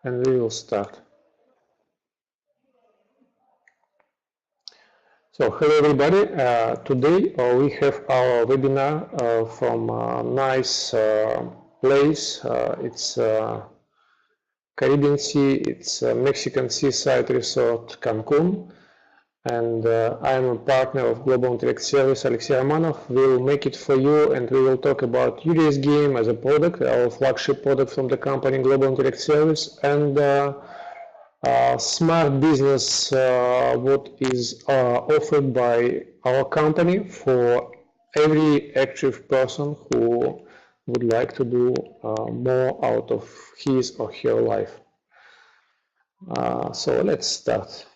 and we will start. So hello everybody, today we have our webinar from a nice place. It's Caribbean Sea, it's Mexican Seaside Resort Cancun, and I am a partner of Global Intellect Service, Alexey Romanov. We'll make it for you, and we will talk about UDS game as a product, our flagship product from the company Global Intellect Service, and smart business, what is offered by our company for every active person who would like to do more out of his or her life. So let's start.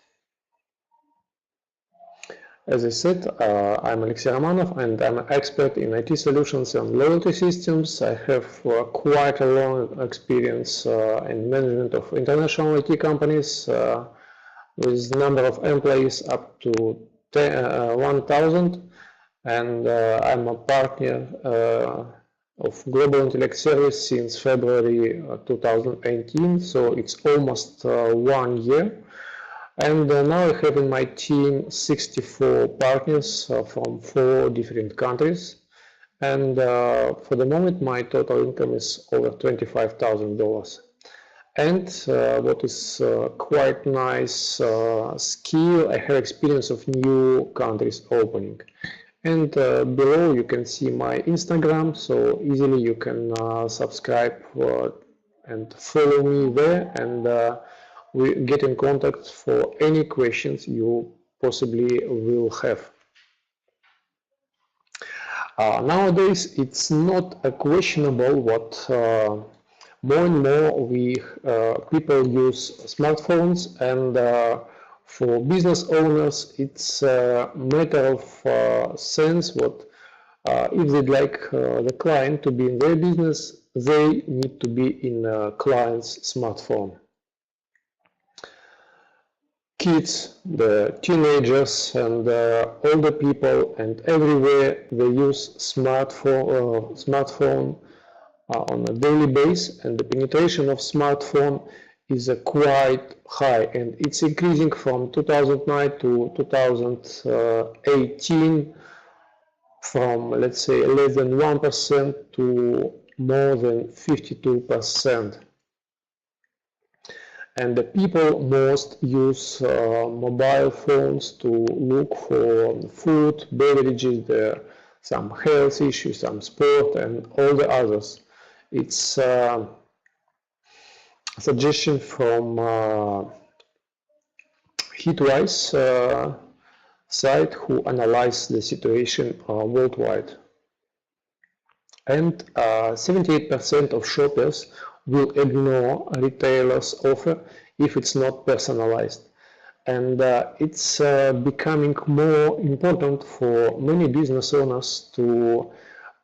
As I said, I'm Alexey Romanov, and I'm an expert in IT solutions and loyalty systems. I have quite a long experience in management of international IT companies with number of employees up to 1,000, and I'm a partner of Global Intellect Service since February 2018, so it's almost 1 year. And now I have in my team 64 partners from 4 different countries, and for the moment my total income is over $25,000. And what is quite nice skill, I have experience of new countries opening. And below you can see my Instagram, so easily you can subscribe and follow me there, and we get in contact for any questions you possibly will have. Nowadays it's not a questionable what more and more people use smartphones, and for business owners it's a matter of sense what if they'd like the client to be in their business, they need to be in a client's smartphone. Kids, the teenagers, and older people, and everywhere they use smartphone on a daily basis, and the penetration of smartphone is quite high, and it's increasing from 2009 to 2018 from, let's say, less than 1% to more than 52%. And the people most use mobile phones to look for food, beverages, some health issues, some sport, and all the others. It's a suggestion from Hitwise site who analyzed the situation worldwide. And 78% of shoppers will ignore a retailer's offer if it's not personalized. And it's becoming more important for many business owners to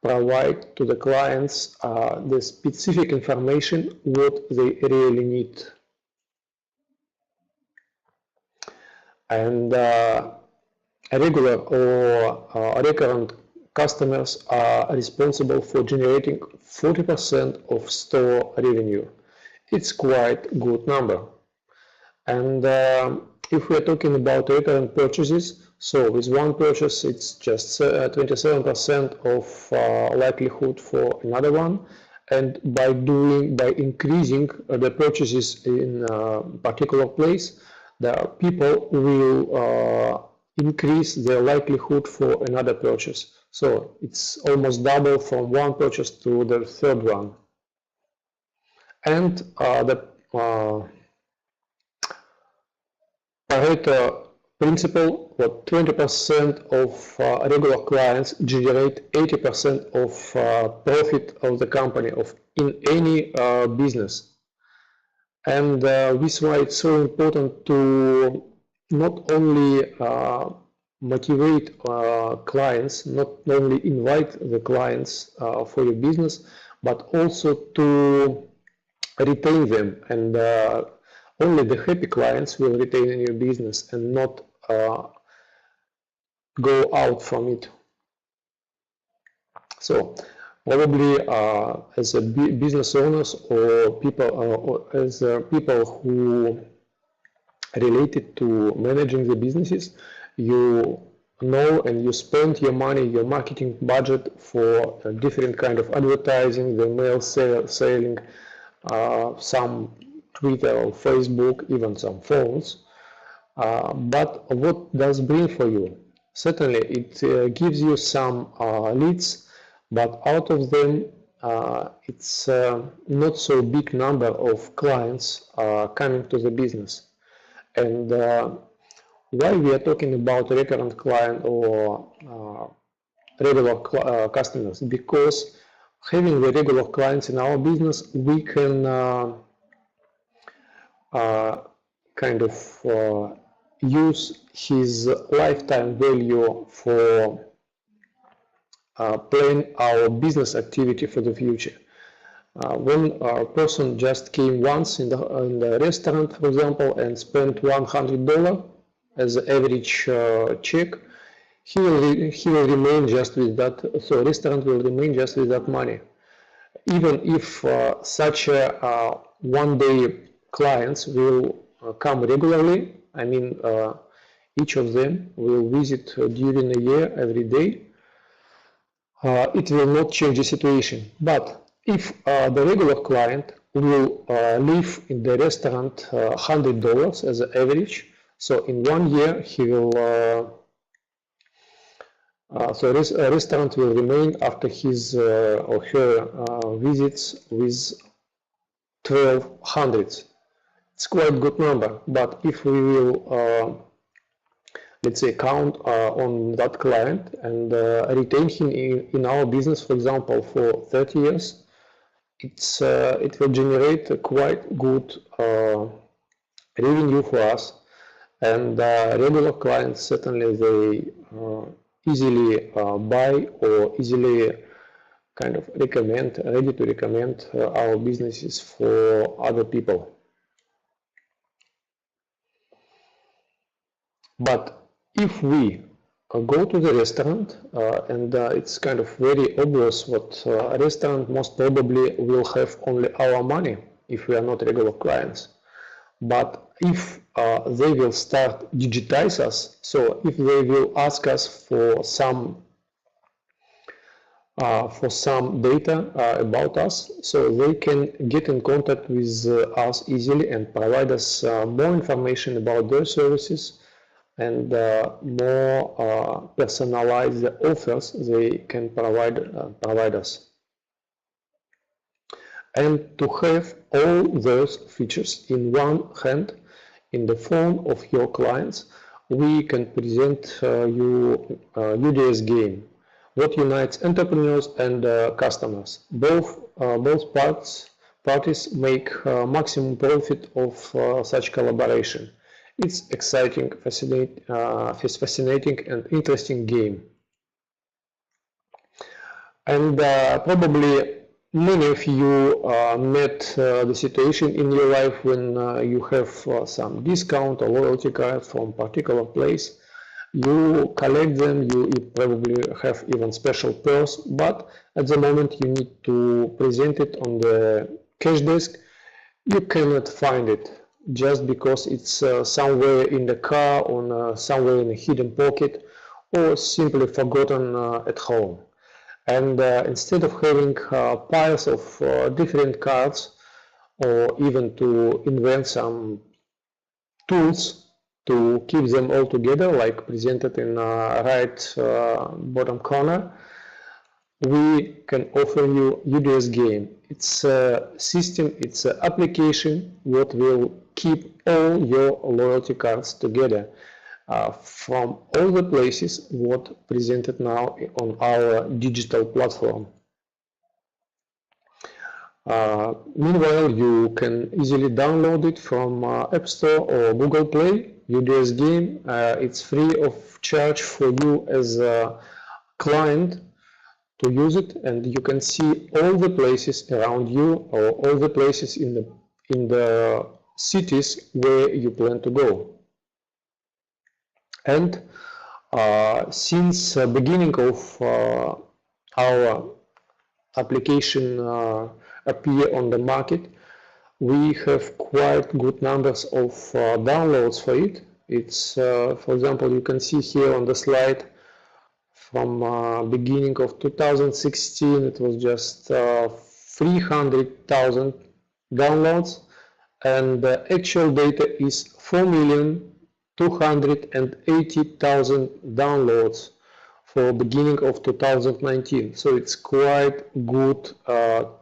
provide to the clients the specific information what they really need. And regular or recurrent customers are responsible for generating 40% of store revenue. It's quite a good number. And if we're talking about recurrent purchases, so with one purchase it's just 27% of likelihood for another one, and by increasing the purchases in a particular place, the people will increase their likelihood for another purchase. So it's almost double from one purchase to the third one. And the Pareto principle, what 20% of regular clients generate 80% of profit of the company in any business. And this is why it's so important to not only motivate clients, not only invite the clients for your business, but also to retain them. And only the happy clients will retain in your business and not go out from it. So Probably as a business owners or people or as people who related to managing the businesses, you know and you spend your money, your marketing budget for different kind of advertising, the mail selling, some Twitter or Facebook, even some phones. But what does bring for you? Certainly, it gives you some leads, but out of them, it's not so big number of clients coming to the business. And why we are talking about recurrent client or regular customers? Because having the regular clients in our business, we can kind of use his lifetime value for planning our business activity for the future. When a person just came once in the restaurant, for example, and spent $100 as the average check, he will remain just with that. So restaurant will remain just with that money. Even if such a one-day clients will come regularly, I mean, each of them will visit during a year every day, it will not change the situation. But if the regular client will live in the restaurant $100 as an average, so in 1 year he will, so a restaurant will remain after his or her visits with 1200. It's quite a good number, but if we will let's say count on that client and retain him in our business, for example, for 30 years, it will generate a quite good revenue for us. And regular clients, certainly they easily buy or easily kind of recommend, ready to recommend our businesses for other people. But if we go to the restaurant and it's kind of very obvious what a restaurant most probably will have only our money if we are not regular clients. But if they will start digitize us, so if they will ask us for some data about us, so they can get in contact with us easily and provide us more information about their services and more personalized offers they can provide us. And to have all those features in one hand in the phone of your clients, we can present you UDS game, what unites entrepreneurs and customers. Both parties make maximum profit of such collaboration. It's exciting, fascinating and interesting game. And probably many of you met the situation in your life when you have some discount or loyalty card from particular place. You collect them, you probably have even special purse, but at the moment you need to present it on the cash desk, you cannot find it just because it's somewhere in the car, or somewhere in a hidden pocket, or simply forgotten at home. And instead of having piles of different cards, or even to invent some tools to keep them all together, like presented in right bottom corner, we can offer you UDS game. It's a system, it's an application what will keep all your loyalty cards together from all the places what presented now on our digital platform. Meanwhile, you can easily download it from App Store or Google Play. UDS game, it's free of charge for you as a client to use it, and you can see all the places around you, or all the places in the cities where you plan to go. And since beginning of our application appear on the market, we have quite good numbers of downloads for it. It's, for example, you can see here on the slide from beginning of 2016, it was just 300,000 downloads, and the actual data is 4,280,000 downloads for beginning of 2019. So it's quite good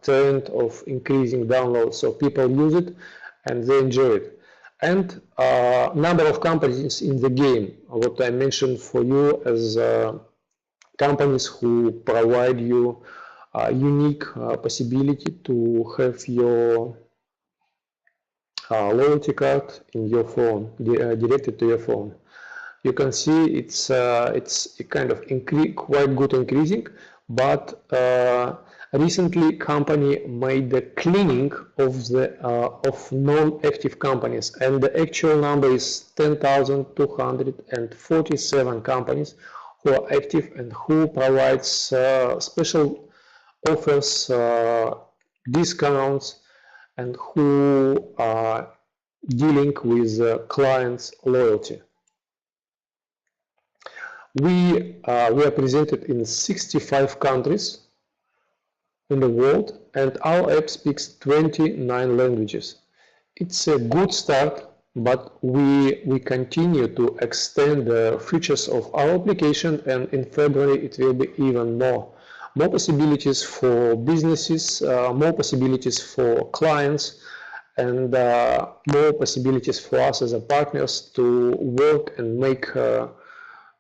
trend of increasing downloads. So people use it and they enjoy it. And number of companies in the game, what I mentioned for you as companies who provide you a unique possibility to have your loyalty card in your phone, directed to your phone. You can see it's kind of quite good increasing, but recently company made the cleaning of the of non-active companies, and the actual number is 10,247 companies who are active and who provides special offers, discounts, and who are dealing with clients' loyalty. We are presented in 65 countries in the world, and our app speaks 29 languages. It's a good start, but we continue to extend the features of our application, and in February it will be even more. More possibilities for businesses, more possibilities for clients, and more possibilities for us as a partners to work and make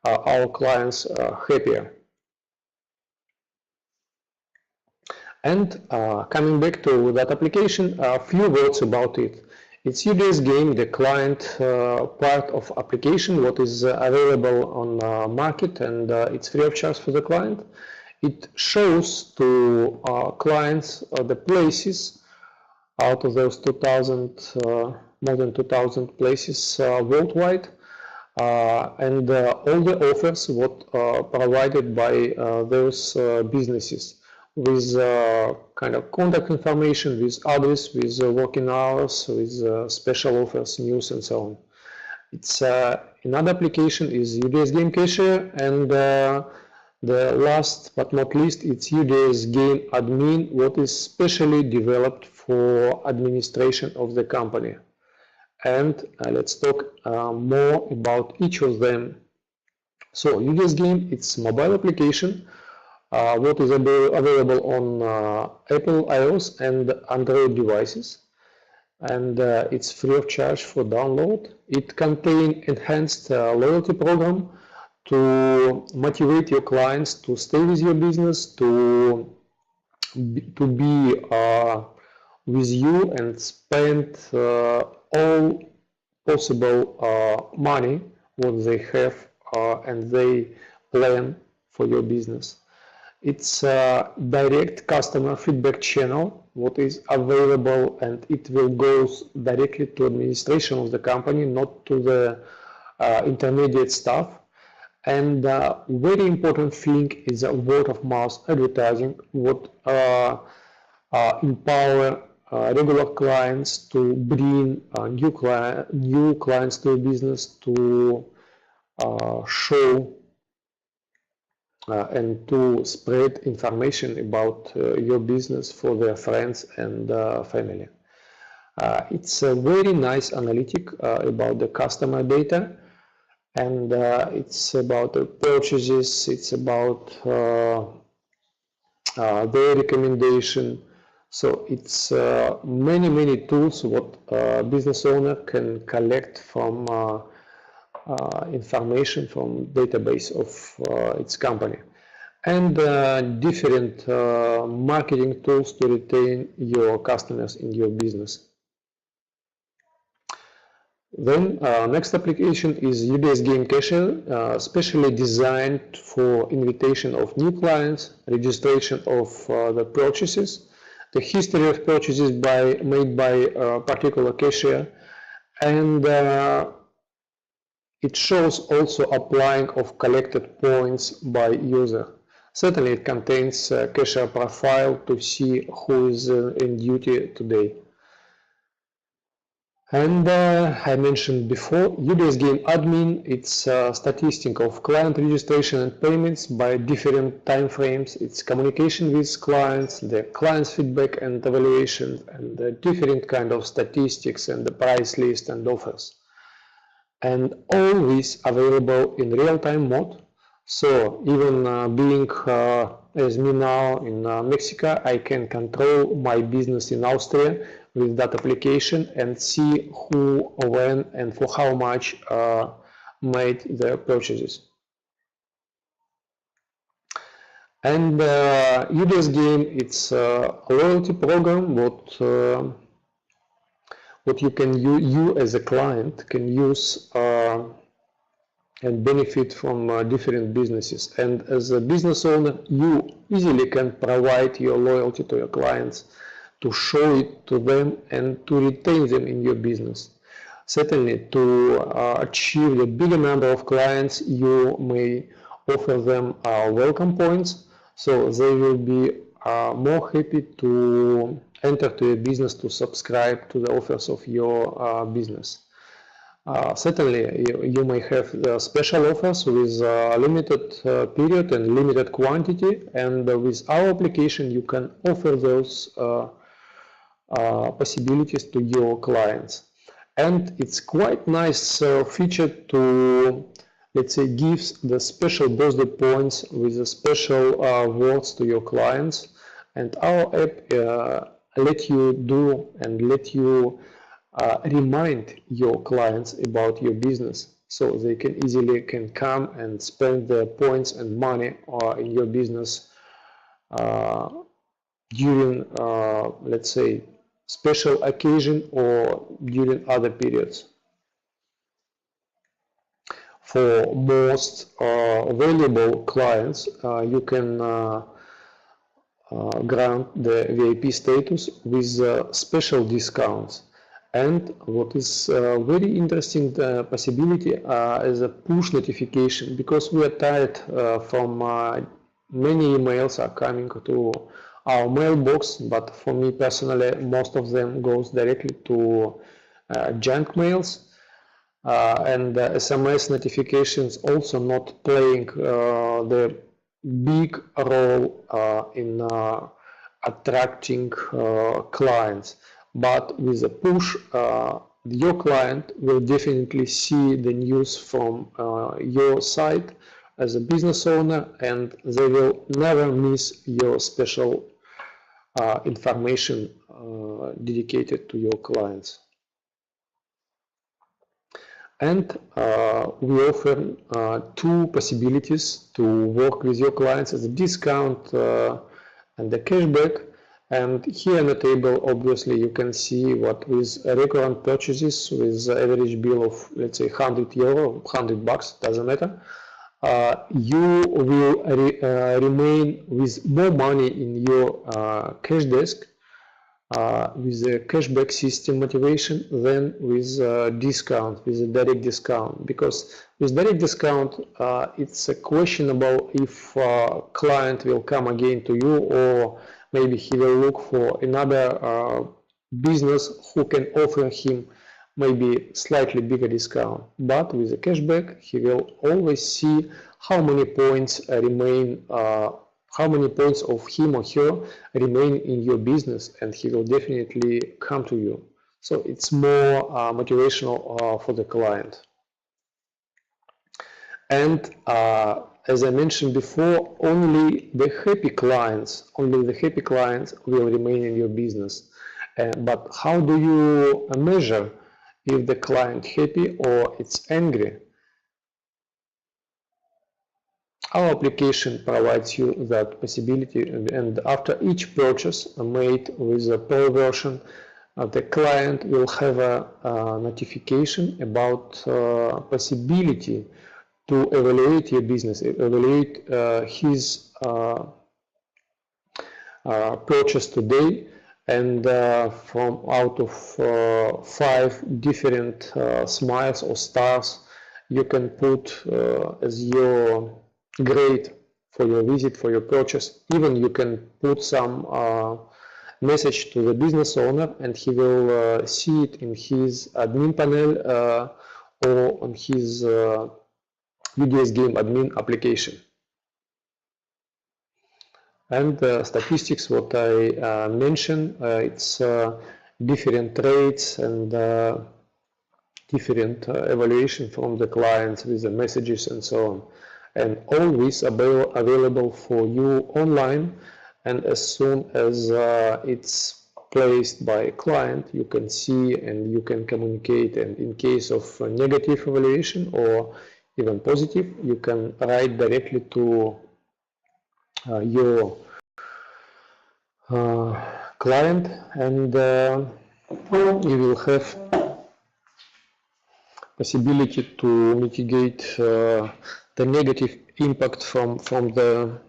our clients happier. And coming back to that application, a few words about it. It's UDS game, the client part of application, what is available on market, and it's free of charge for the client. It shows to clients the places out of those 2,000, more than 2,000 places worldwide, and all the offers what provided by those businesses, with kind of contact information, with address, with working hours, with special offers, news, and so on. It's another application is UDS Game Cacher, and the last but not least, it's UDS Game Admin, what is specially developed for administration of the company. And let's talk more about each of them. So UDS Game, it's mobile application, what is available on Apple iOS and Android devices, and it's free of charge for download. It contains enhanced loyalty program to motivate your clients to stay with your business, to be with you and spend all possible money what they have and they plan for your business. It's a direct customer feedback channel what is available, and it will go directly to administration of the company, not to the intermediate staff. And very important thing is word of mouth advertising, what empower regular clients to bring new clients to a business, to show and to spread information about your business for their friends and family. It's a very nice analytic about the customer data, and it's about the purchases, it's about their recommendation. So it's many tools what business owner can collect from information from database of its company, and different marketing tools to retain your customers in your business. Then next application is UDS Game Cacher, specially designed for invitation of new clients, registration of the purchases, the history of purchases made by a particular cashier, and it shows also applying of collected points by user. Certainly it contains a cashier profile to see who is in duty today. And I mentioned before, UDS Game Admin, it's a statistic of client registration and payments by different time frames. It's communication with clients, the client's feedback and evaluation, and the different kind of statistics and the price list and offers. And all this available in real-time mode. So even being as me now in Mexico, I can control my business in Austria with that application and see who, when, and for how much made the purchases. And UDS Game, it's a loyalty program what you can you as a client can use and benefit from different businesses. And as a business owner, you easily can provide your loyalty to your clients, to show it to them and to retain them in your business. Certainly, to achieve a bigger number of clients, you may offer them welcome points, so they will be more happy to enter to your business, to subscribe to the offers of your business. Certainly, you may have special offers with limited period and limited quantity, and with our application you can offer those possibilities to your clients. And it's quite nice feature to, let's say, gives the special birthday points with the special words to your clients. And our app let you do and let you remind your clients about your business, so they can easily come and spend their points and money in your business during, let's say, special occasion or during other periods. For most valuable clients, you can grant the VIP status with special discounts. And what is very interesting possibility is a push notification, because we are tired from many emails are coming to our mailbox, but for me personally most of them goes directly to junk mails, and SMS notifications also not playing the big role in attracting clients. But with a push, your client will definitely see the news from your site as a business owner, and they will never miss your special information dedicated to your clients. And we offer two possibilities to work with your clients as a discount and the cashback. And here on the table, obviously, you can see what with recurrent purchases with average bill of, let's say, 100 euro, 100 bucks, doesn't matter. You will remain with more money in your cash desk with the cashback system motivation than with discount, with a direct discount. Because with direct discount, it's a questionable if client will come again to you, or maybe he will look for another business who can offer him maybe slightly bigger discount. But with the cashback, he will always see how many points remain, how many points of him or her remain in your business, and he will definitely come to you. So it's more motivational for the client. And as I mentioned before, only the happy clients will remain in your business. But how do you measure if the client happy or it's angry? Our application provides you that possibility, and after each purchase made with a pro version, the client will have a notification about possibility to evaluate your business, evaluate his purchase today, and from out of 5 different smiles or stars, you can put as your grade for your visit, for your purchase. Even you can put some message to the business owner, and he will see it in his admin panel or on his UDS game admin application. And statistics, what I mentioned, it's different rates and different evaluation from the clients with the messages and so on. And all this available for you online, and as soon as it's placed by a client, you can see and you can communicate, and in case of negative evaluation or even positive, you can write directly to your client, and you will have possibility to mitigate the negative impact from the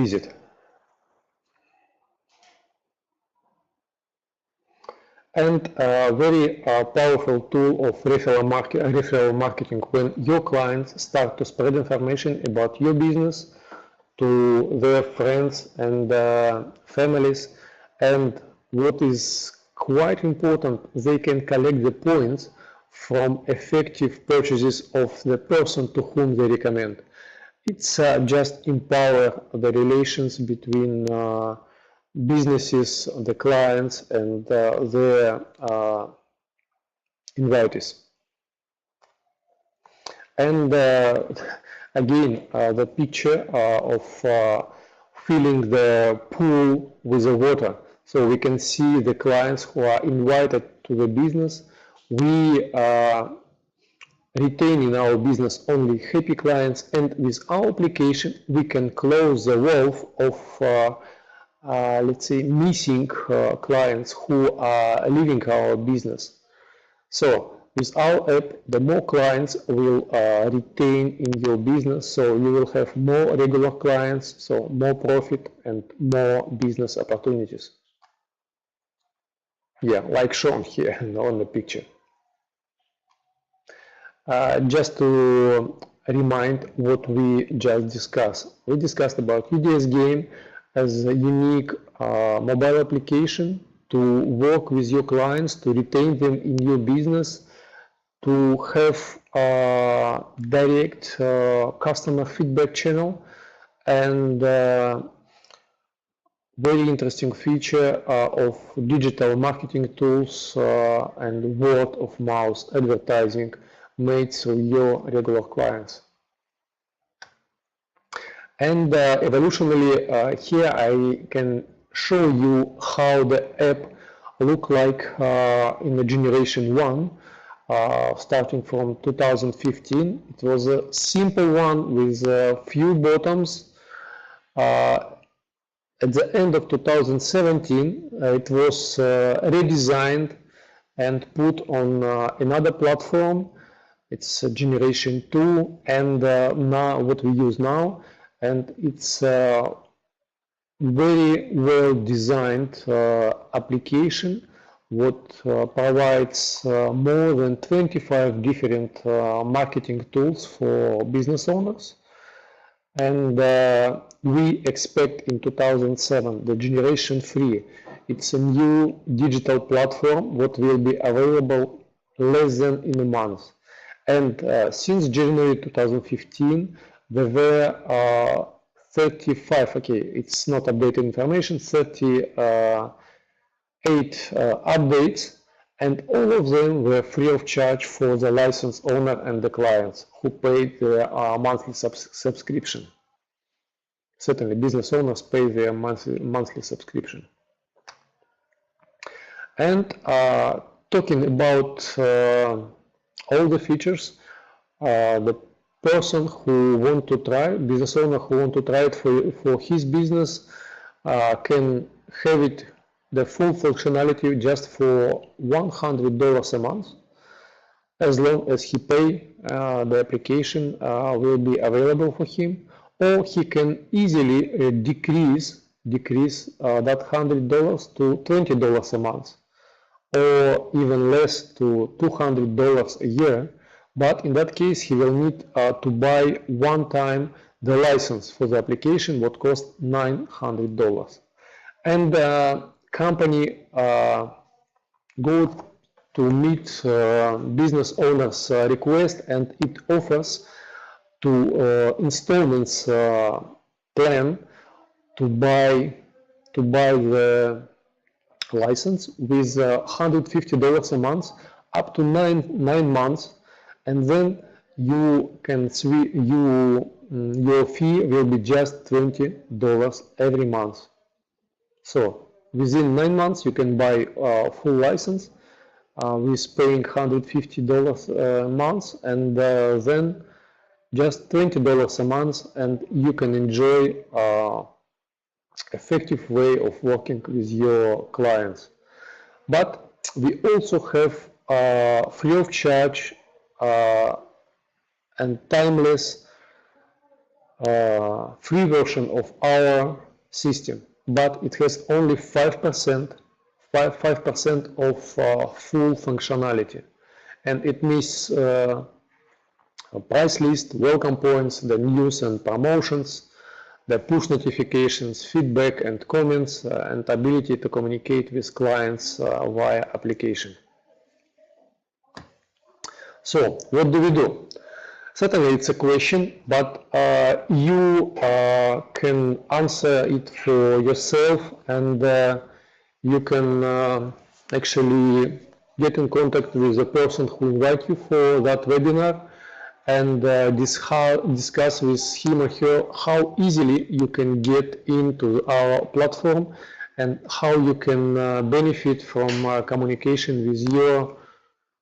visit. And a very powerful tool of referral marketing, when your clients start to spread information about your business to their friends and families. And what is quite important, they can collect the points from effective purchases of the person to whom they recommend. It's just empower the relations between businesses, the clients, and their invitees. And again, the picture of filling the pool with the water. So we can see the clients who are invited to the business. We retain in our business only happy clients, and with our application we can close the valve of let's say missing clients who are leaving our business. So with our app, the more clients will retain in your business, so you will have more regular clients, so more profit and more business opportunities. Yeah, like shown here on the picture. Just to remind what we just discussed. We discussed about UDS game as a unique mobile application to work with your clients, to retain them in your business, to have a direct customer feedback channel, and very interesting feature of digital marketing tools and word of mouth advertising made to your regular clients. And evolutionally, here I can show you how the app looked like in the generation 1, starting from 2015. It was a simple one with a few buttons. At the end of 2017, it was redesigned and put on another platform. It's generation 2, and now what we use now. And it's a very well designed application what provides more than 25 different marketing tools for business owners. And we expect in 2007 the generation 3. It's a new digital platform what will be available less than in a month. And since January 2015, there were 35, okay, it's not updated information, 38 updates, and all of them were free of charge for the license owner and the clients who paid their monthly subscription. Certainly, business owners pay their monthly subscription. And talking about all the features, the person who want to try, business owner who want to try it for his business can have it, the full functionality, just for $100 a month. As long as he pay, the application will be available for him, or he can easily decrease that $100 to $20 a month, or even less, to $200 a year, But in that case, he will need to buy one time the license for the application, what costs $900. And the company go to meet business owner's request, and it offers to installments plan to buy the license with $150 a month up to nine months, and then you can your fee will be just $20 every month. So within 9 months you can buy a full license with paying $150 a month, and then just $20 a month, and you can enjoy effective way of working with your clients. But we also have free of charge and timeless free version of our system, but it has only 5% of full functionality, and it means price list, welcome points, the news and promotions, the push notifications, feedback and comments, and ability to communicate with clients via application. So what do we do? Certainly it's a question, but you can answer it for yourself, and you can actually get in contact with the person who invited you for that webinar, and discuss with him or her how easily you can get into our platform and how you can benefit from communication with your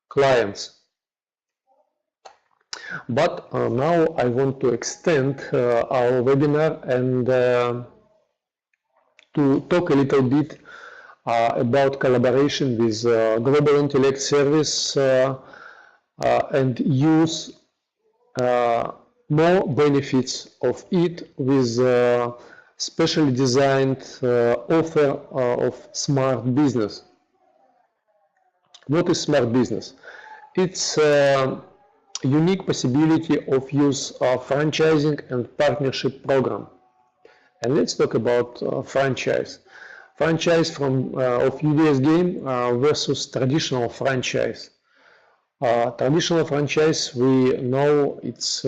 clients. But now I want to extend our webinar and to talk a little bit about collaboration with Global Intellect Service and use more benefits of it with specially designed offer of smart business. What is smart business? It's unique possibility of use of franchising and partnership program. And let's talk about franchise. Franchise from of UDS game versus traditional franchise. Traditional franchise, we know it's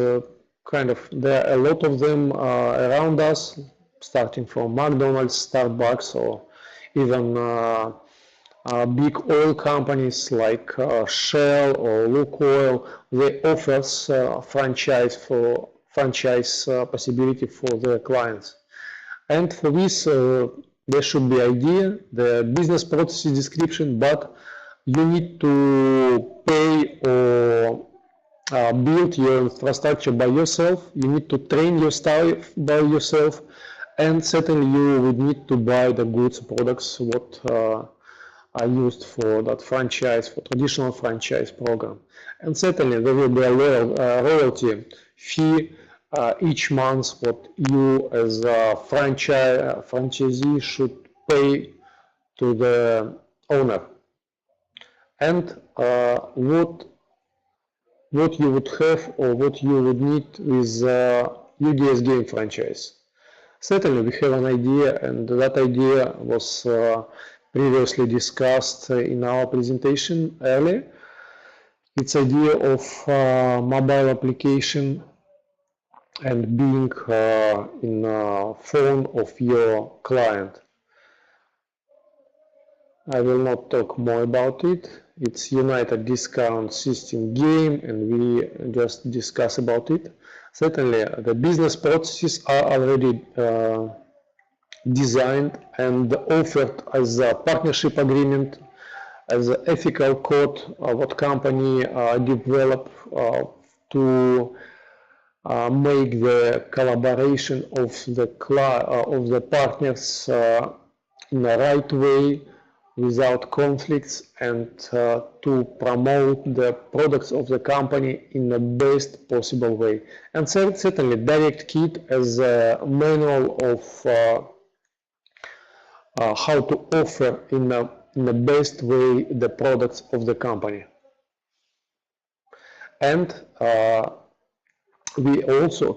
kind of, there are a lot of them around us, starting from McDonald's, Starbucks, or even big oil companies like Shell or Lukoil. They offer franchise possibility for their clients. And for this, there should be idea, the business process description, but you need to pay or build your infrastructure by yourself. You need to train your staff by yourself, and certainly you would need to buy the goods, products, what are used for that franchise, for traditional franchise program. And certainly there will be a royalty fee each month what you as a franchisee should pay to the owner. And what you would have or what you would need with UDS game franchise. Certainly we have an idea, and that idea was previously discussed in our presentation earlier. It's idea of mobile application and being in phone of your client. I will not talk more about it. It's United Discount System game, and we just discuss about it. Certainly the business processes are already designed and offered as a partnership agreement, as an ethical code what company develop to make the collaboration of the partners in the right way, without conflicts, and to promote the products of the company in the best possible way. And certainly Direct Kit as a manual of how to offer in the best way the products of the company. And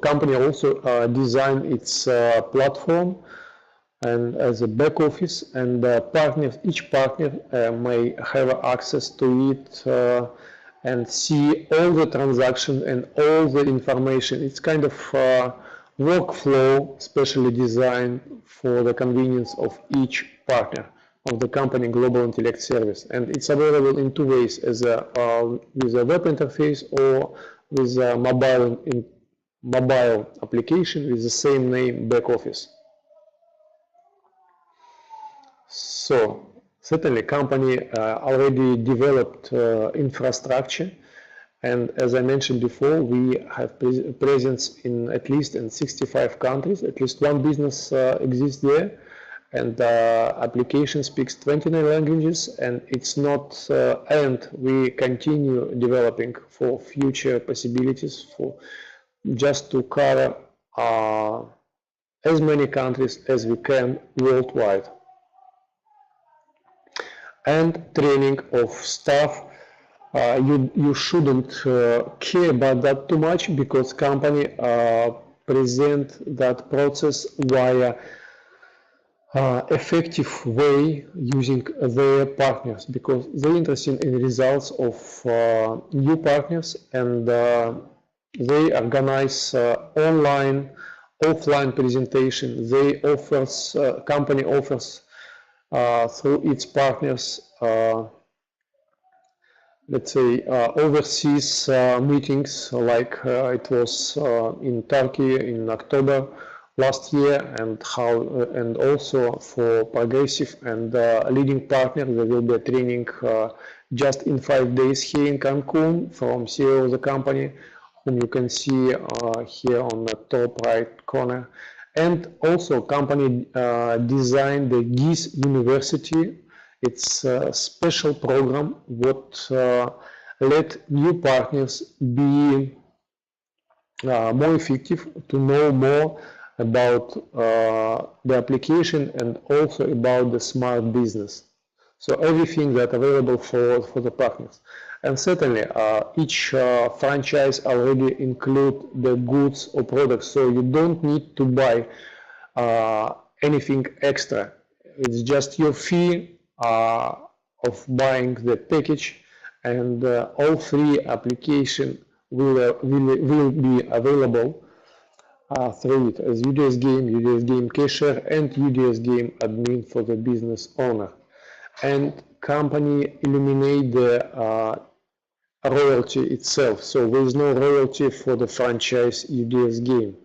company also designed its platform and as a back office, and each partner may have access to it and see all the transactions and all the information. It's kind of workflow specially designed for the convenience of each partner of the company Global Intellect Service, and it's available in two ways: as with a web interface or with a mobile application with the same name, back office. So certainly company already developed infrastructure, and as I mentioned before, we have presence in at least in 65 countries. At least one business exists there, and application speaks 29 languages, and it's not and we continue developing for future possibilities for just to cover as many countries as we can worldwide. And training of staff, you shouldn't care about that too much, because company present that process via effective way using their partners, because they're interested in results of new partners, and they organize online, offline presentation. They offers company offers through its partners, let's say overseas meetings, like it was in Turkey in October last year, and also for progressive and leading partner, there will be a training just in 5 days here in Cancun from CEO of the company, whom you can see here on the top right corner. And also company designed the GIS University. It's a special program what let new partners be more effective, to know more about the application and also about the smart business. So everything that available for the partners. And certainly each franchise already include the goods or products, so you don't need to buy anything extra. It's just your fee of buying the package, and all three applications will be available through it, as UDS Game Cashier, and UDS Game Admin for the business owner. And company eliminate the royalty itself, so there is no royalty for the franchise UDS Game.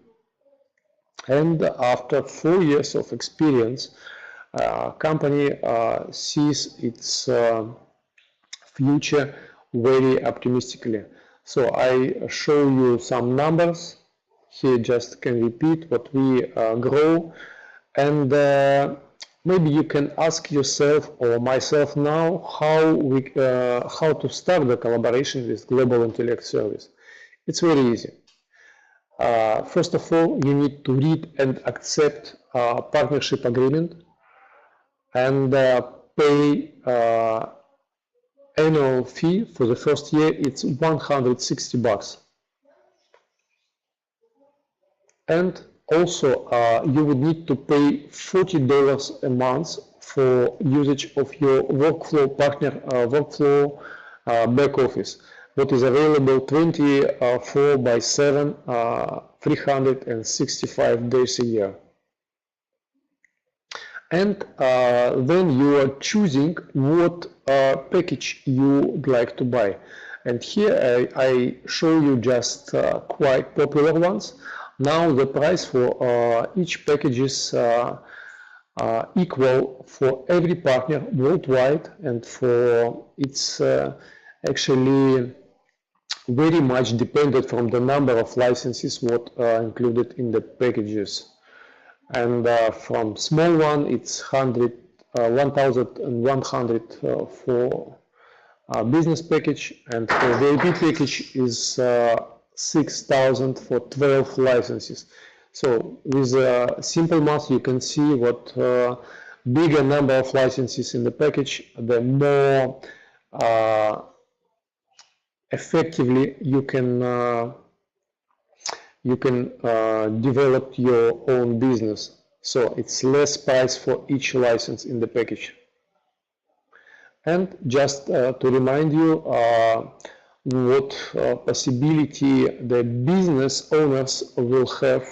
And after 4 years of experience, company sees its future very optimistically. So I show you some numbers here, just can repeat what we grow, and maybe you can ask yourself or myself now how to start the collaboration with Global Intellect Service. It's very easy. First of all, you need to read and accept partnership agreement, and pay annual fee for the first year. It's $160. And also you would need to pay $40 a month for usage of your workflow partner back office, what is available 24/7 365 days a year. And then you are choosing what package you would like to buy. And here I show you just quite popular ones. Now the price for each package is equal for every partner worldwide, and for it's actually very much dependent from the number of licenses what included in the packages. And from small one, it's 1,100 for business package, and for VIP package is 6,000 for 12 licenses. So with simple math, you can see what bigger number of licenses in the package, the more effectively you can develop your own business. So it's less price for each license in the package. And just to remind you what possibility the business owners will have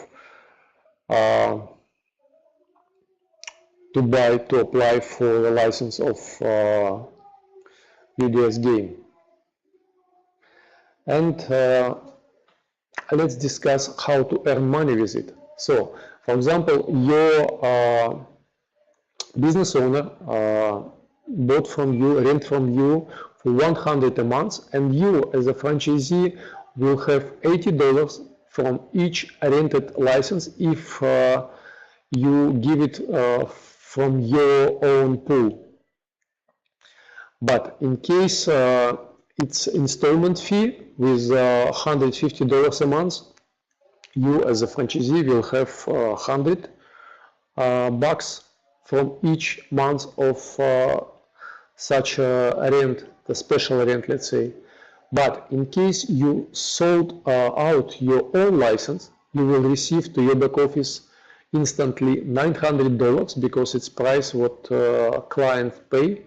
to apply for the license of UDS game. And let's discuss how to earn money with it. So, for example, your business owner bought from you, rent from you for $100 a month, and you as a franchisee will have $80 from each rented license if you give it from your own pool. But in case it's installment fee with $150 a month, you as a franchisee will have $100 bucks from each month of such a rent, the special rent, let's say. But in case you sold out your own license, you will receive to your back office instantly $900 because it's price what client pay,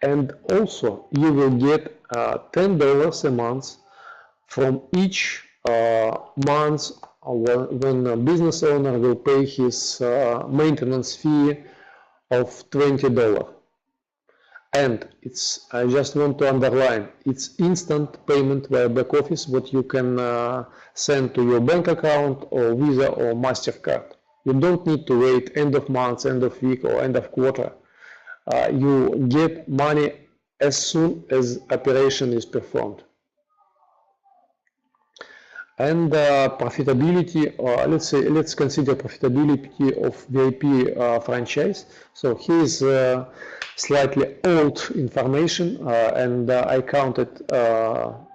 and also you will get $10 a month from each month when a business owner will pay his maintenance fee of $20. And it's, I just want to underline, it's instant payment via back office, what you can send to your bank account or Visa or MasterCard. You don't need to wait end of month, end of week or end of quarter. You get money as soon as operation is performed. And profitability, let's consider profitability of VIP franchise. So here's slightly old information, and I counted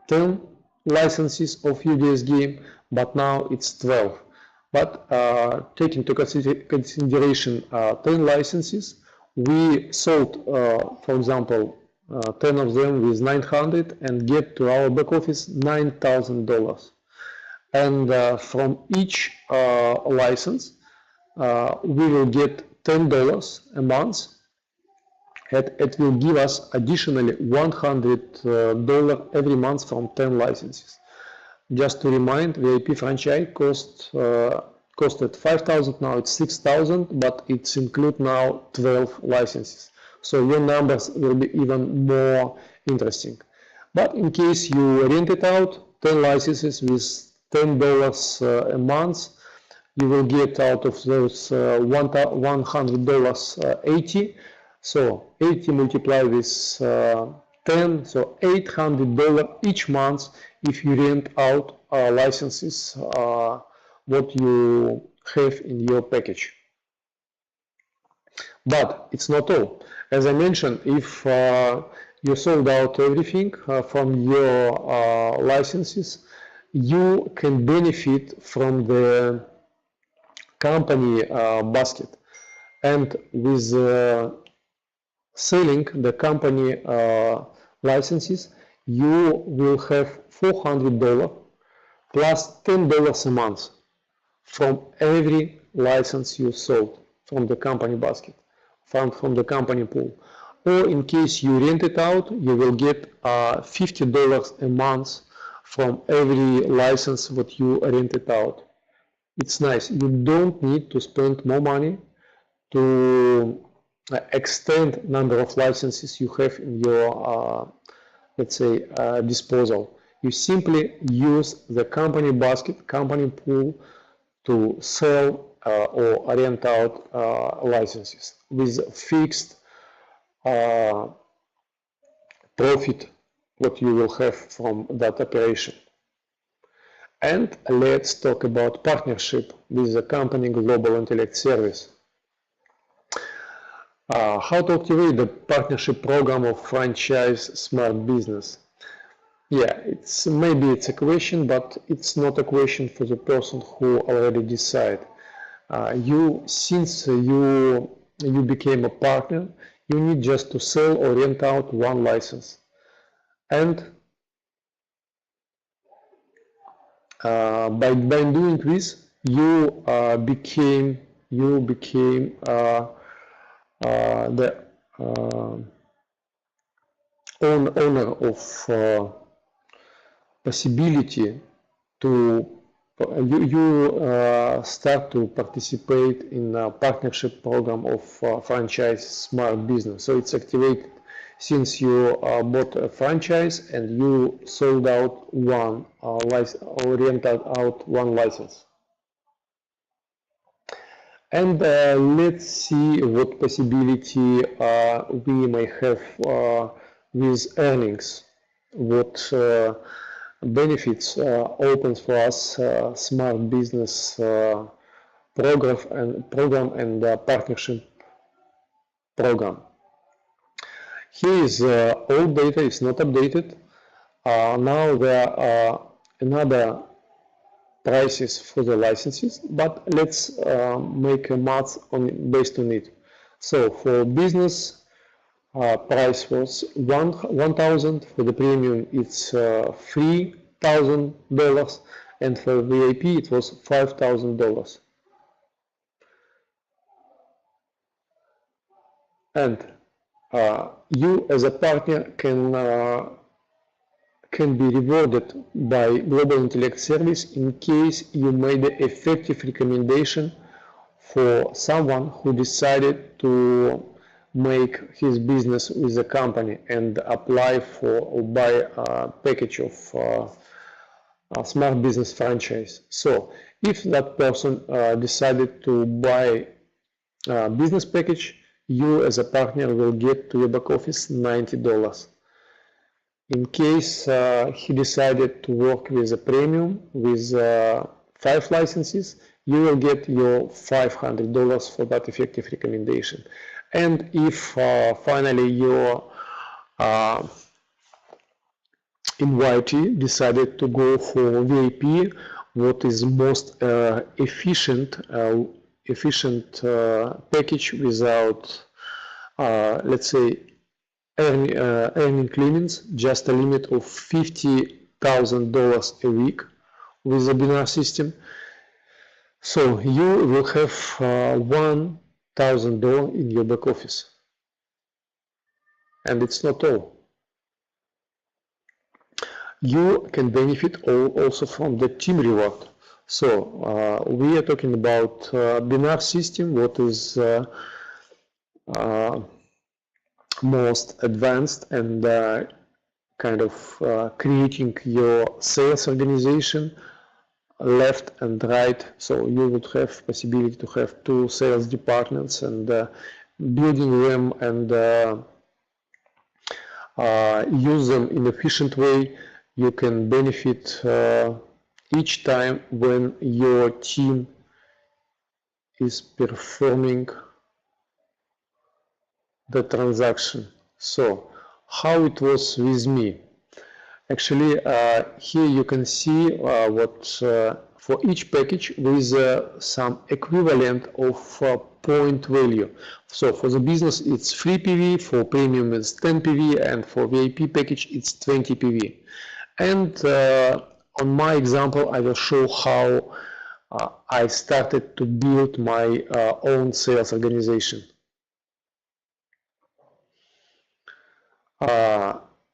10 licenses of UDS game, but now it's 12. But taking into consideration 10 licenses, we sold, for example, 10 of them with $900 and get to our back office $9,000. And from each license, we will get $10 a month. It will give us additionally $100 every month from 10 licenses. Just to remind, VIP franchise costed $5,000, now it's $6,000, but it's include now 12 licenses. So your numbers will be even more interesting. But in case you rent it out, 10 licenses with $10 a month, you will get out of those $100 80. So 80 multiplied with 10, so $800 each month if you rent out licenses what you have in your package. But it's not all. As I mentioned, if you sold out everything from your licenses, you can benefit from the company basket. And with selling the company licenses, you will have $400 plus $10 a month from every license you sold from the company basket, from the company pool. Or in case you rent it out, you will get $50 a month from every license that you rented out. It's nice. You don't need to spend more money to extend number of licenses you have in your, let's say, disposal. You simply use the company basket, company pool to sell or rent out licenses with fixed profit what you will have from that operation. And let's talk about partnership with the company Global Intellect Service. How to activate the partnership program of franchise smart business? Yeah, maybe it's a question, but it's not a question for the person who already decide. Since you became a partner, you need just to sell or rent out one license. And by doing this, you became the owner of possibility to you start to participate in a partnership program of franchise smart business. So it's activated since you bought a franchise and you sold out one license or rented out one license. And let's see what possibility we may have with earnings. What benefits opens for us smart business program and partnership program. Here is old data, it's not updated. Now there are another prices for the licenses, but let's make a math based on it. So for business, price was $1,000. For the premium, it's $3,000, and for VIP, it was $5,000. And you as a partner can be rewarded by Global Intellect Service in case you made an effective recommendation for someone who decided to make his business with a company and apply for or buy a package of a smart business franchise. So if that person decided to buy a business package, you as a partner will get to your back office $90. In case he decided to work with a premium with 5 licenses, you will get your $500 for that effective recommendation. And if finally your invitee decided to go for VIP, what is most efficient package without, let's say, earning limits, just a limit of $50,000 a week with the binar system. So you will have $1,000 in your back office. And it's not all. You can benefit also from the team reward. So we are talking about binar system, what is most advanced and kind of creating your sales organization left and right. So you would have possibility to have 2 sales departments and building them and use them in an efficient way. You can benefit each time when your team is performing the transaction. So how it was with me? Actually, here you can see what for each package with some equivalent of point value. So for the business it's 3 PV, for premium it's 10 PV, and for VIP package it's 20 PV. And on my example, I will show how I started to build my own sales organization.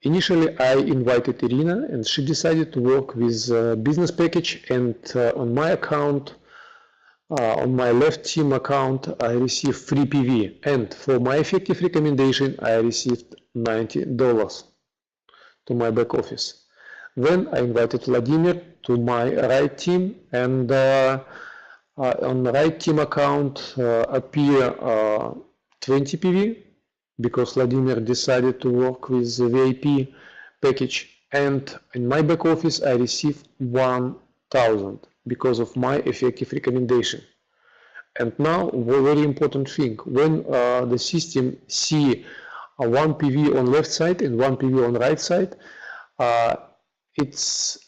Initially, I invited Irina, and she decided to work with business package. And on my account, on my left team account, I received 3 PV. And for my effective recommendation, I received $90 to my back office. Then I invited Vladimir to my right team, and on the right team account appear 20 PV, because Vladimir decided to work with the VIP package, and in my back office I received 1,000 because of my effective recommendation. And now, a very important thing, when the system see 1 PV on left side and 1 PV on right side, it's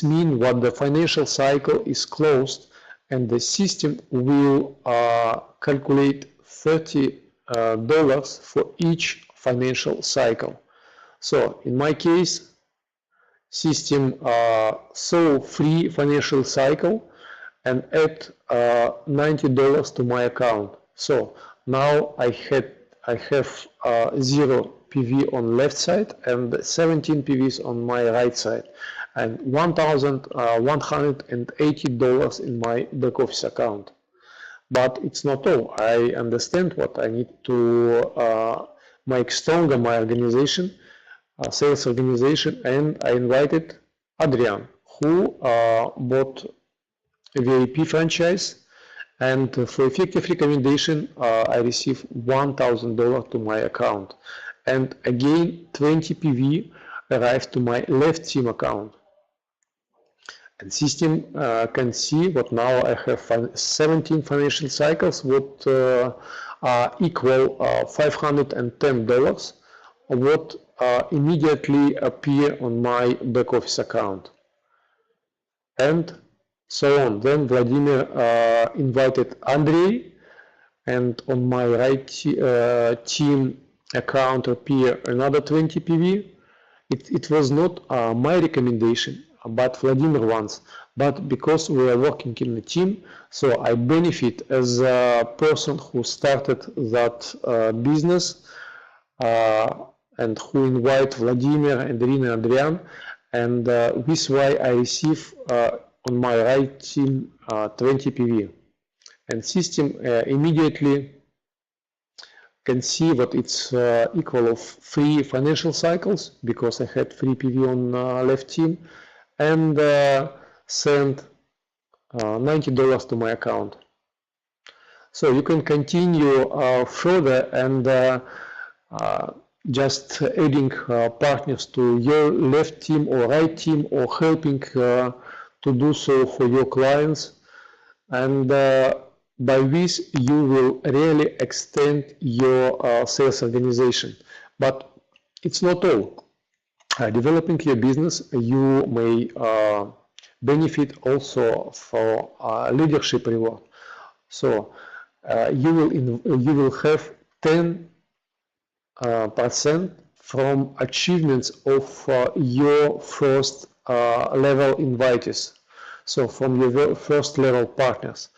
mean what the financial cycle is closed, and the system will calculate $30 for each financial cycle. So in my case, system saw free financial cycle and add $90 to my account. So now I have 0 PV on left side and 17 PVs on my right side, and $1,180 in my back office account. But it's not all. I understand what I need to make stronger my organization, sales organization, and I invited Adrian, who bought a VIP franchise, and for effective recommendation I received $1,000 to my account, and again 20 PV arrived to my left team account. And system can see what now I have 17 financial cycles, what equal $510, what immediately appear on my back office account, and so on. Then Vladimir invited Andrei, and on my right team account appear another 20 PV. It was not my recommendation, but Vladimir wants. But because we are working in a team, so I benefit as a person who started that business and who invite Vladimir and Irina and Adrian, and this why I receive on my right team 20 PV. And system immediately can see that it's equal of 3 financial cycles, because I had 3 PV on left team, and send $90 to my account. So you can continue further and just adding partners to your left team or right team, or helping to do so for your clients, and by this you will really extend your sales organization. But it's not all. Developing your business, you may benefit also for leadership reward. So you will have 10% from achievements of your first level invitees, so from your first level partners.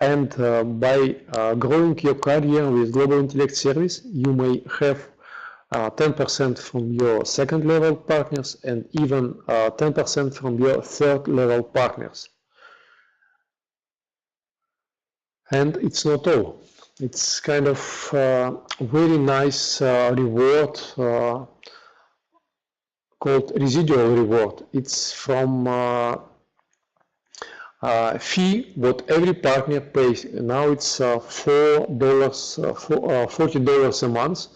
And by growing your career with Global Intellect Service, you may have 10% from your second level partners, and even 10% from your third level partners. And it's not all. It's kind of very nice reward called residual reward. It's from fee what every partner pays. Now it's $40 a month,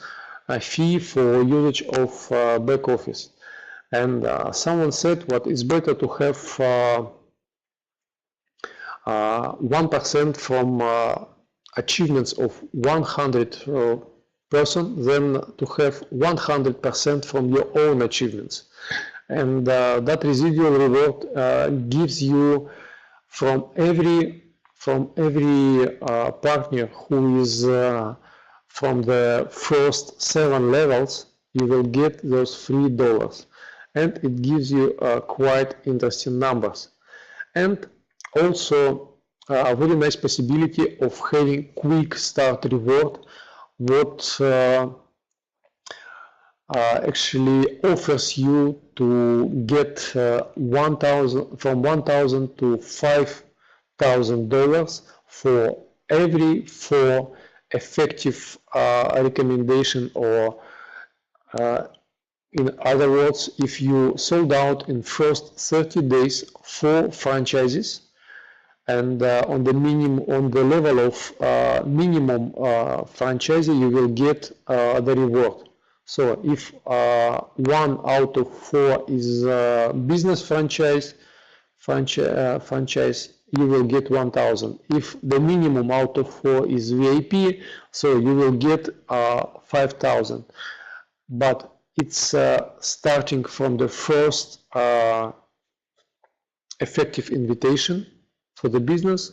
a fee for usage of back office. And someone said what it's better to have 1% from achievements of 100 person than to have 100% from your own achievements. And that residual reward gives you from every partner who is from the first 7 levels, you will get those $3, and it gives you quite interesting numbers. And also a very nice possibility of having quick start reward, what actually offers you to get from $1,000 to $5,000 for every 4 effective recommendation, or in other words, if you sold out in first 30 days 4 franchises, and on the level of minimum franchise, you will get the reward. So if 1 out of 4 is business franchise, you will get 1,000. If the minimum out of 4 is VIP, so you will get 5,000. But it's starting from the first effective invitation for the business,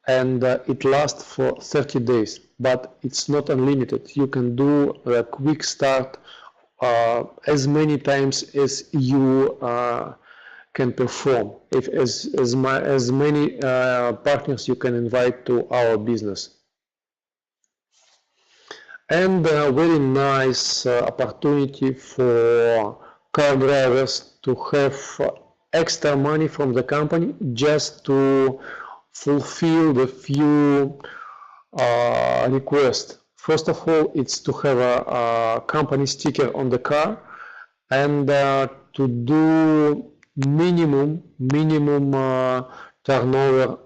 and it lasts for 30 days, but it's not unlimited. You can do a quick start as many times as you can perform, if as many partners you can invite to our business. And a very nice opportunity for car drivers to have extra money from the company just to fulfill the few requests. First of all, it's to have a company sticker on the car and to do minimum turnover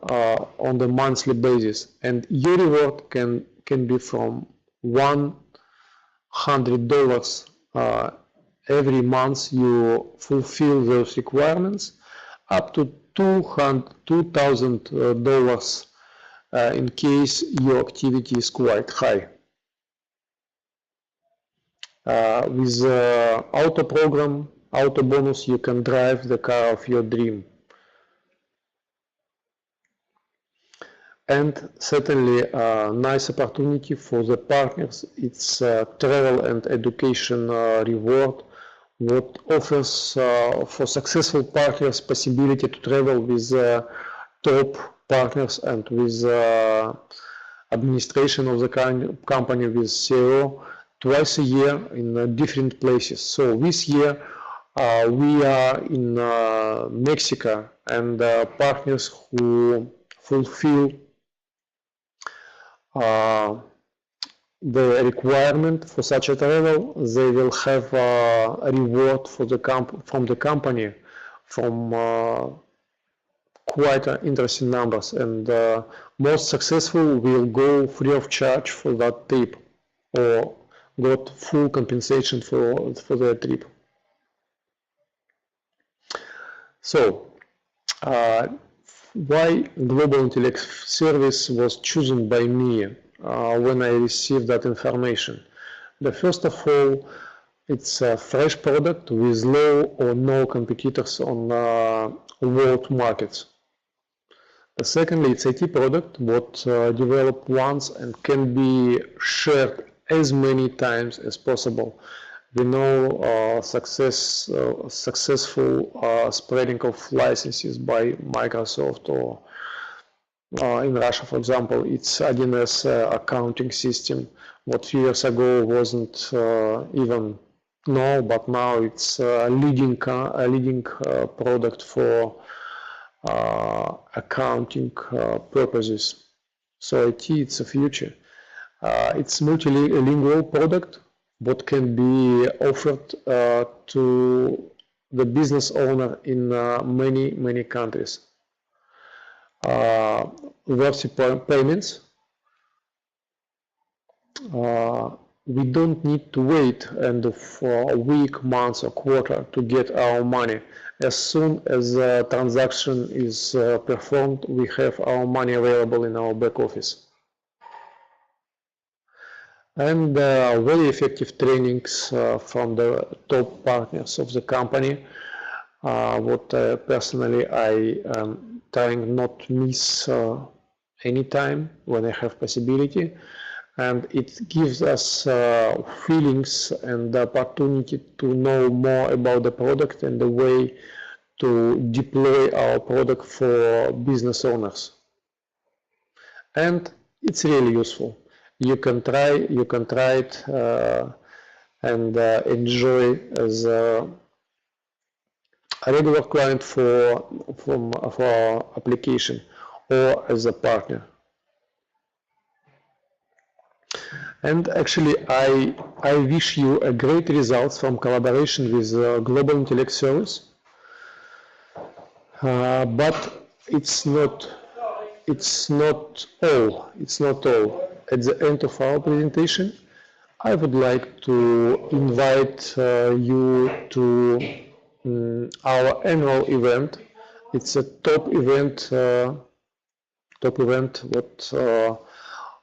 on the monthly basis, and your reward can be from $100 every month you fulfill those requirements, up to $2,000 in case your activity is quite high. With auto program, auto bonus, you can drive the car of your dream. And certainly a nice opportunity for the partners. It's travel and education reward, what offers for successful partners possibility to travel with top partners and with administration of the company, with CEO, twice a year in different places. So this year we are in Mexico, and partners who fulfill the requirement for such a travel, they will have a reward for from the company from quite interesting numbers, and most successful will go free of charge for that trip or got full compensation for their trip. So why Global Intellect Service was chosen by me when I received that information? First of all, it's a fresh product with low or no competitors on world markets. Secondly, it's IT product what developed once and can be shared as many times as possible. We know successful spreading of licenses by Microsoft, or in Russia, for example, it's UDS accounting system. What few years ago wasn't even known, but now it's a leading product for accounting purposes. So IT, it's a future. It's multilingual product, what can be offered to the business owner in many countries. Versatile payments. We don't need to wait end of a week, month, or quarter to get our money. As soon as the transaction is performed, we have our money available in our back office. And very effective trainings from the top partners of the company. What personally I am trying not to miss any time when I have possibility. And it gives us feelings and the opportunity to know more about the product and the way to deploy our product for business owners. And it's really useful. You can try it and enjoy as a regular client for our application or as a partner. And actually, I wish you a great results from collaboration with Global Intellect Service. But it's not all. At the end of our presentation, I would like to invite you to our annual event. It's a top event what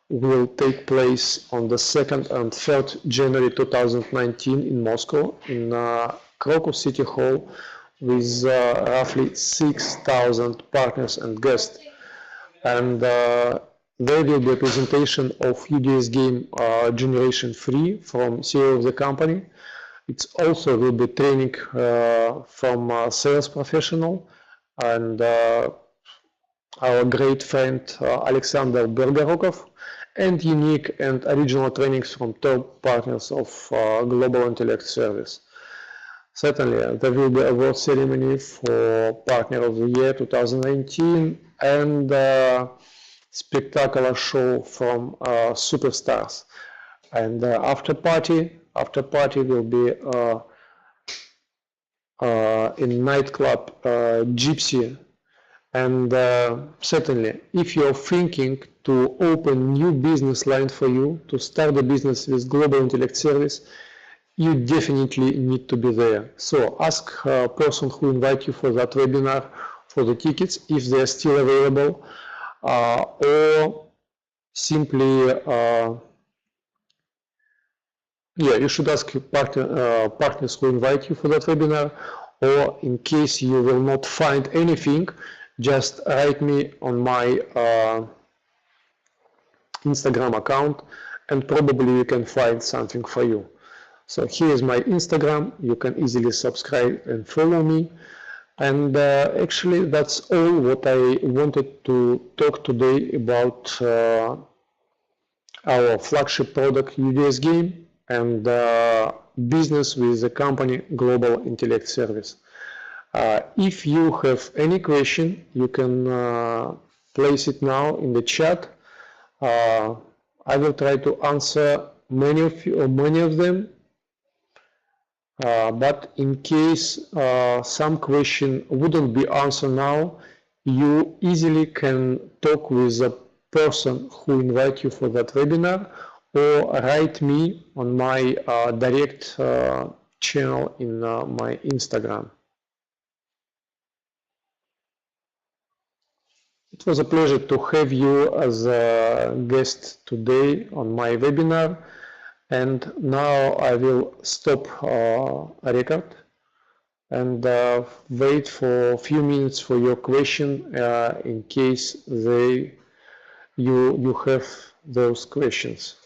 will take place on the 2nd and 3rd January 2019 in Moscow, in Crocus City Hall, with roughly 6,000 partners and guests. And there will be a presentation of UDS game Generation 3 from CEO of the company. It's also will be training from a sales professional and our great friend Alexander Bergorukov, and unique and original trainings from top partners of Global Intellect Service. Certainly, there will be award ceremony for Partner of the Year 2019 and spectacular show from superstars. And after party will be in nightclub Gypsy. And certainly, if you're thinking to open new business line for you, to start a business with Global Intellect Service, you definitely need to be there. So ask a person who invite you for that webinar for the tickets if they're still available, or simply, you should ask your partners who invite you for that webinar, or in case you will not find anything, just write me on my Instagram account and probably we can find something for you. So here is my Instagram. You can easily subscribe and follow me. And actually that's all what I wanted to talk today about our flagship product UDS game and business with the company Global Intellect Service. If you have any question, you can place it now in the chat. I will try to answer many of them. But in case some question wouldn't be answered now, you easily can talk with the person who invite you for that webinar, or write me on my direct channel in my Instagram. It was a pleasure to have you as a guest today on my webinar. And now I will stop record and wait for a few minutes for your question in case you have those questions.